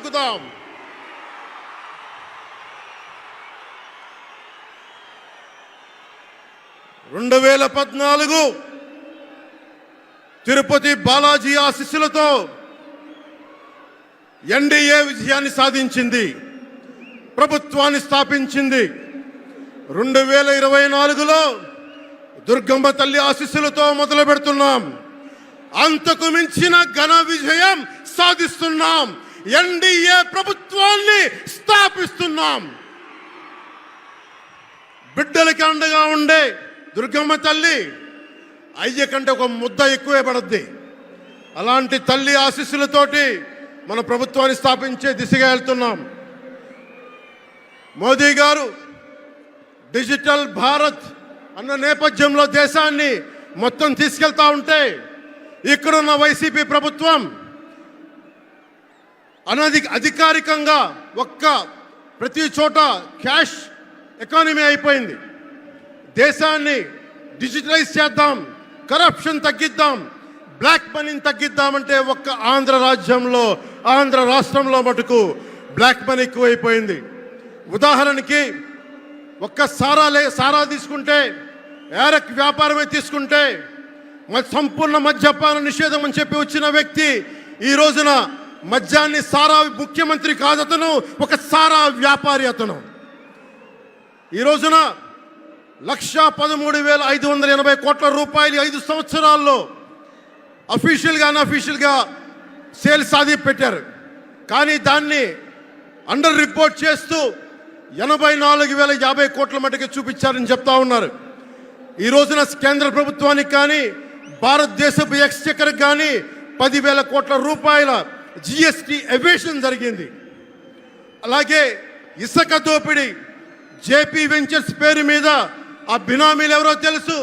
పలుకుదాం. తిరుపతి బాలాజీ ఆశీస్సులతో ఎన్డీఏ విజయాన్ని సాధించింది, ప్రభుత్వాన్ని స్థాపించింది. 2024లో దుర్గమ్మ తల్లి ఆశీస్సులతో మొదలు పెడుతున్నాం. అంతకు మించిన ఘన విజయం సాధిస్తున్నాం. ఎన్డీఏ ప్రభుత్వాన్ని స్థాపిస్తున్నాం. బిడ్డలకి అండగా ఉండే దుర్గమ్మ తల్లి అయ్య కంటే ఒక ముద్ద ఎక్కువే పడద్ది. అలాంటి తల్లి ఆశీస్సులతోటి మన ప్రభుత్వాన్ని స్థాపించే దిశగా వెళ్తున్నాం. మోదీ గారు డిజిటల్ భారత్ అన్న నేపథ్యంలో దేశాన్ని మొత్తం తీసుకెళ్తా ఉంటే ఇక్కడున్న వైసీపీ ప్రభుత్వం అధికారికంగా ప్రతి చోట క్యాష్ ఎకానమీ అయిపోయింది. దేశాన్ని డిజిటలైజ్ చేద్దాం, కరప్షన్ తగ్గిద్దాం, బ్లాక్ మనీని తగ్గిద్దామంటే ఆంధ్ర రాష్ట్రంలో మటుకు బ్లాక్ మనీ ఎక్కువైపోయింది. ఉదాహరణకి సారా తీసుకుంటే, ఏరక్ వ్యాపారమే తీసుకుంటే సంపూర్ణ మద్యపాన నిషేధం అని చెప్పి వచ్చిన వ్యక్తి ఈ రోజున మద్యాన్ని ముఖ్యమంత్రి కాదు, అతను ఒక సారా వ్యాపారి. అతను ఈ రోజున 1,13,580 కోట్ల రూపాయలు 5 సంవత్సరాల్లో అఫీషియల్గా అన్అఫీషియల్గా సేల్స్ అది పెట్టారు. కానీ దాన్ని అండర్ రిపోర్ట్ చేస్తూ 84,050 కోట్ల మటుకు చూపించారని చెప్తా ఉన్నారు. ఈ రోజున కేంద్ర ప్రభుత్వానికి కానీ భారతదేశపు ఎక్స్చెక్కర్ కానీ 10,000 కోట్ల రూపాయల జిఎస్టీ ఎవేషన్ జరిగింది. అలాగే ఇసుక దోపిడీ, జేపీ వెంచర్స్ పేరు మీద ఆ బినామీలు ఎవరో తెలుసు.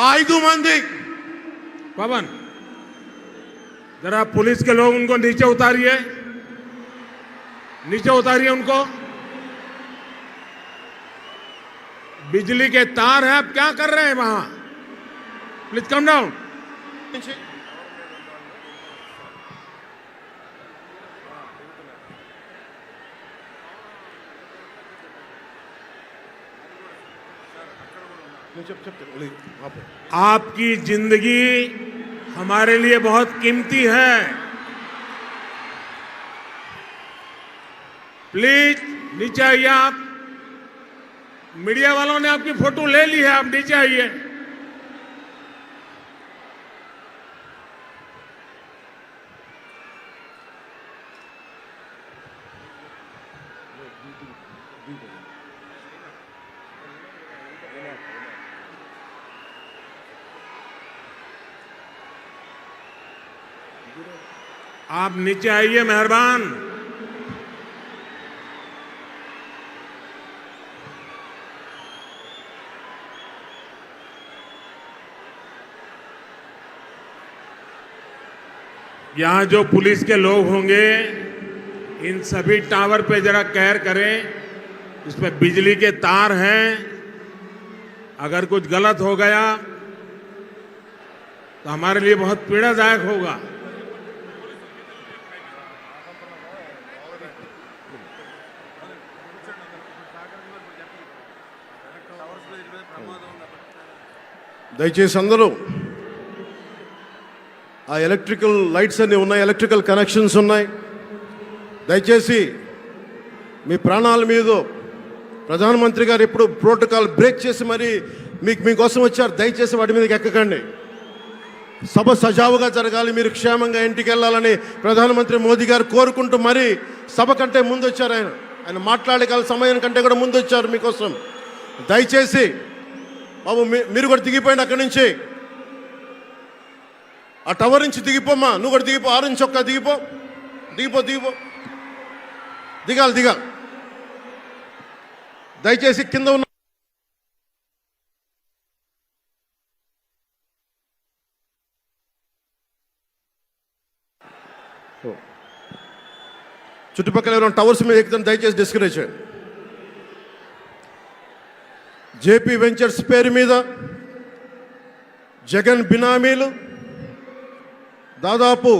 ఆ 5 మంది पवन जरा पुलिस के लोग उनको नीचे उतारिए उनको. बिजली के तार हैं, आप क्या कर रहे हैं वहां? Please come down. आपकी जिंदगी हमारे लिए बहुत कीमती है. प्लीज नीचे आइए. आप मीडिया वालों ने आपकी फोटो ले ली है, आप नीचे आइए. आप नीचे आइए, मेहरबान. यहां जो पुलिस के लोग होंगे इन सभी टावर पे जरा केयर करें. इसमें बिजली के तार हैं, अगर कुछ गलत हो गया तो हमारे लिए बहुत पीड़ादायक होगा. దయచేసి అందరూ ఆ ఎలక్ట్రికల్ లైట్స్ అన్నీ ఉన్నాయి, ఎలక్ట్రికల్ కనెక్షన్స్ ఉన్నాయి. దయచేసి మీ ప్రాణాల మీద ప్రధానమంత్రి గారు ఎప్పుడు ప్రోటోకాల్ బ్రేక్ చేసి మరి మీకోసం వచ్చారు. దయచేసి వాటి మీదకి ఎక్కకండి. సభ సజావుగా జరగాలి, మీరు క్షేమంగా ఇంటికి వెళ్ళాలని ప్రధానమంత్రి మోదీ గారు కోరుకుంటూ మరి సభ కంటే ముందు వచ్చారు. ఆయన మాట్లాడగల సమయం కంటే కూడా ముందు వచ్చారు మీకోసం. దయచేసి బాబు మీరు కూడా దిగిపోయింది అక్కడి నుంచి, ఆ టవర్ నుంచి దిగిపోమ్మా. నువ్వు కూడా దిగిపో, 6 నుంచి ఒక్క దిగిపో. దిగాలి. దయచేసి కింద ఉన్న చుట్టుపక్కల ఎవరైనా టవర్స్ మీద ఎక్కుతాను దయచేసి డిస్కరేజ్ చేయండి. జేపీ వెంచర్స్ పేరు మీద జగన్ బినామీలు దాదాపు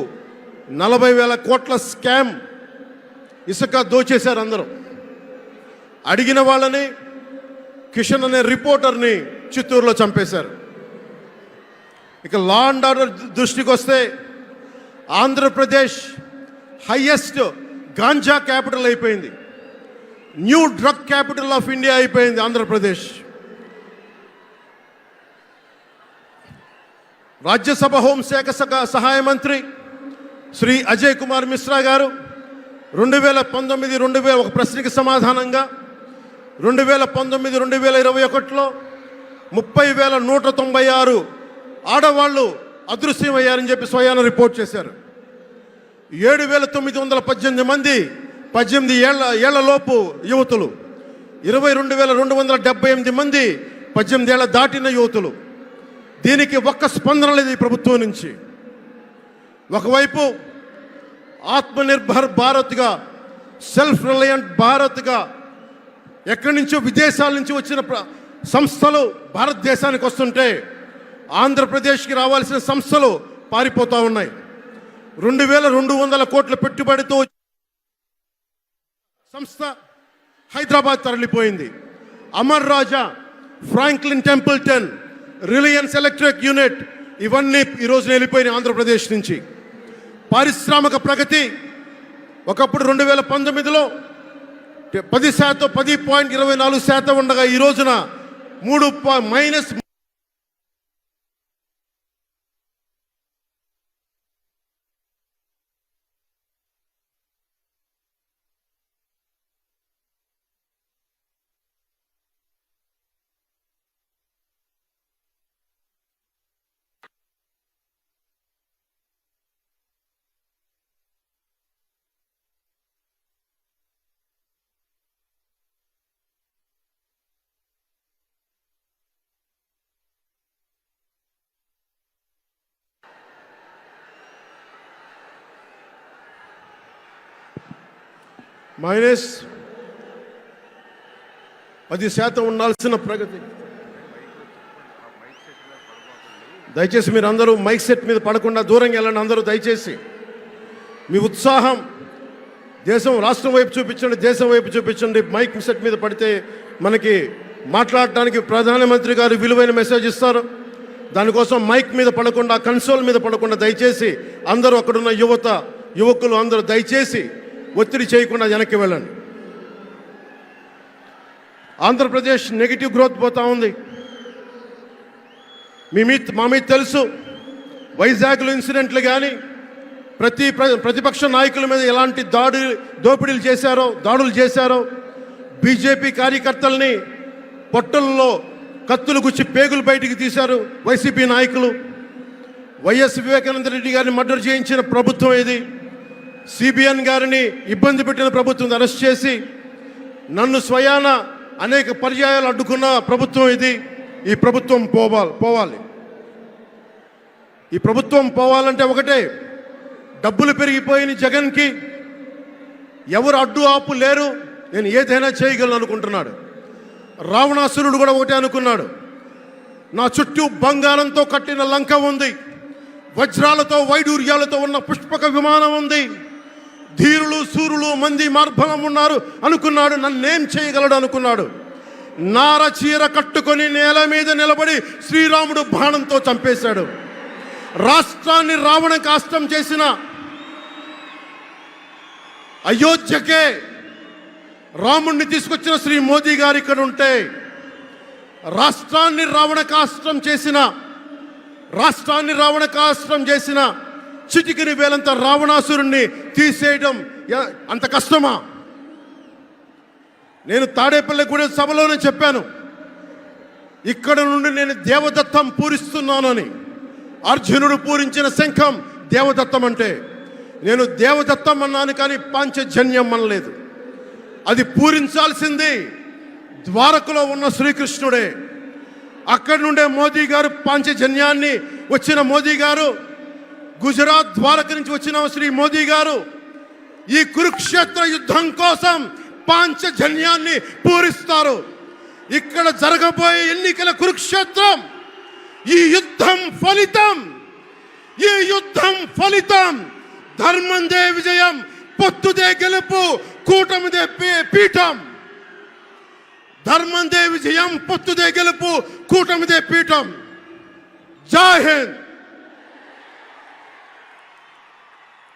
40,000 కోట్ల స్కామ్ ఇసుక దోచేశారు అందరూ. అడిగిన వాళ్ళని, కిషన్ అనే రిపోర్టర్ని చిత్తూరులో చంపేశారు. ఇక లా అండ్ ఆర్డర్ దృష్టికి వస్తే ఆంధ్రప్రదేశ్ హైయెస్ట్ గాంజా క్యాపిటల్ అయిపోయింది. New drug capital of India అయిపోయింది ఆంధ్రప్రదేశ్. రాజ్యసభ హోంశాఖ సహాయ మంత్రి శ్రీ అజయ్ కుమార్ మిశ్రా గారు 2019 ఒక ప్రశ్నకి సమాధానంగా 2019-2021లో 30,196 ఆడవాళ్ళు అదృశ్యమయ్యారని చెప్పి స్వయాన రిపోర్ట్ చేశారు. 7,918 మంది 18 ఏళ్ల లోపు యువతులు, 22,278 మంది 18 ఏళ్ల దాటిన యువతులు. దీనికి ఒక్క స్పందన లేదు ఈ ప్రభుత్వం నుంచి. ఒకవైపు ఆత్మనిర్భర్ భారత్గా, సెల్ఫ్ రిలయంట్ భారత్గా ఎక్కడి నుంచో విదేశాల నుంచి వచ్చిన సంస్థలు భారతదేశానికి వస్తుంటే ఆంధ్రప్రదేశ్కి రావాల్సిన సంస్థలు పారిపోతూ ఉన్నాయి. 2,200 కోట్ల పెట్టుబడితో సంస్థ హైదరాబాద్ తరలిపోయింది. Amara Raja, Franklin Templeton, Reliance Electric unit ఇవన్నీ ఈరోజు వెళ్ళిపోయినాయి ఆంధ్రప్రదేశ్ నుంచి. పారిశ్రామిక ప్రగతి ఒకప్పుడు 2019లో 10%, 10.24% ఉండగా ఈ రోజున -. -10% ఉండాల్సిన ప్రగతి. దయచేసి మీరు అందరూ మైక్ సెట్ మీద పడకుండా దూరంగా వెళ్ళండి. అందరూ దయచేసి మీ ఉత్సాహం రాష్ట్రం వైపు చూపించండి, దేశం వైపు చూపించండి. మైక్ సెట్ మీద పడితే మనకి మాట్లాడటానికి ప్రధానమంత్రి గారు విలువైన మెసేజ్ ఇస్తారు. దానికోసం మైక్ మీద పడకుండా, కన్సోల్ మీద పడకుండా దయచేసి అందరూ అక్కడున్న యువకులు అందరూ దయచేసి ఒత్తిడి చేయకుండా వెనక్కి వెళ్ళండి. ఆంధ్రప్రదేశ్ నెగిటివ్ గ్రోత్ పోతా ఉంది. మా మీద తెలుసు, వైజాగ్లో ఇన్సిడెంట్లు కానీ ప్రతిపక్ష నాయకుల మీద ఎలాంటి దాడులు చేశారో, బీజేపీ కార్యకర్తల్ని పొట్టల్లో కత్తులు గుచ్చి పేగులు బయటికి తీశారు వైసీపీ నాయకులు. వైఎస్ వివేకానంద రెడ్డి గారిని మర్డర్ చేయించిన ప్రభుత్వం ఇది. సిబిఎన్ గారిని ఇబ్బంది పెట్టిన ప్రభుత్వం అరెస్ట్ చేసి నన్ను స్వయాన అనేక పర్యాయాలు అడ్డుకున్న ప్రభుత్వం ఇది. ఈ ప్రభుత్వం పోవాలి. ఈ ప్రభుత్వం పోవాలంటే ఒకటే, డబ్బులు పెరిగిపోయిన జగన్కి ఎవరు అడ్డు ఆపు లేరు, నేను ఏదైనా చేయగలను అనుకుంటున్నాడు. రావణాసురుడు కూడా ఒకటే అనుకున్నాడు, నా చుట్టూ బంగారంతో కట్టిన లంక ఉంది, వజ్రాలతో వైడూర్యాలతో ఉన్న పుష్పక విమానం ఉంది, ధీరులు సూరులు మంది మార్బలం ఉన్నారు అనుకున్నాడు. నన్నేం చేయగలడు అనుకున్నాడు. నార చీర కట్టుకొని నేల మీద నిలబడి శ్రీరాముడు బాణంతో చంపేశాడు. రాష్ట్రాన్ని రావణ కాష్టం చేసిన అయోధ్యకే రాముణ్ణి తీసుకొచ్చిన శ్రీ మోదీ గారు ఇక్కడ ఉంటే, రాష్ట్రాన్ని రావణ కాష్టం చేసిన చిటికిని వేలంత రావణాసురుణ్ణి తీసేయడం అంత కష్టమా? నేను తాడేపల్లిగూడెం సభలోనే చెప్పాను, ఇక్కడ నుండి నేను దేవదత్తం పూరిస్తున్నాను అని. అర్జునుడు పూరించిన శంఖం దేవదత్తం అంటే, నేను దేవదత్తం అన్నాను కానీ పాంచజన్యం అనలేదు. అది పూరించాల్సింది ద్వారకలో ఉన్న శ్రీకృష్ణుడే. అక్కడి నుండే మోదీ గారు పాంచజన్యాన్ని వచ్చిన మోదీ గారు, గుజరాత్ ద్వారక నుంచి వచ్చిన శ్రీ మోదీ గారు ఈ కురుక్షేత్ర యుద్ధం కోసం పాంచజన్యాన్ని పూరిస్తారు. ఇక్కడ జరగబోయే ఎన్నికల కురుక్షేత్రం, ఈ యుద్ధం ఫలితం ధర్మందే విజయం, పొత్తుదే గెలుపు, పీఠం, ధర్మందే విజయం, పొత్తుదే గెలుపు, కూటమిదే పీఠం. జై హింద్.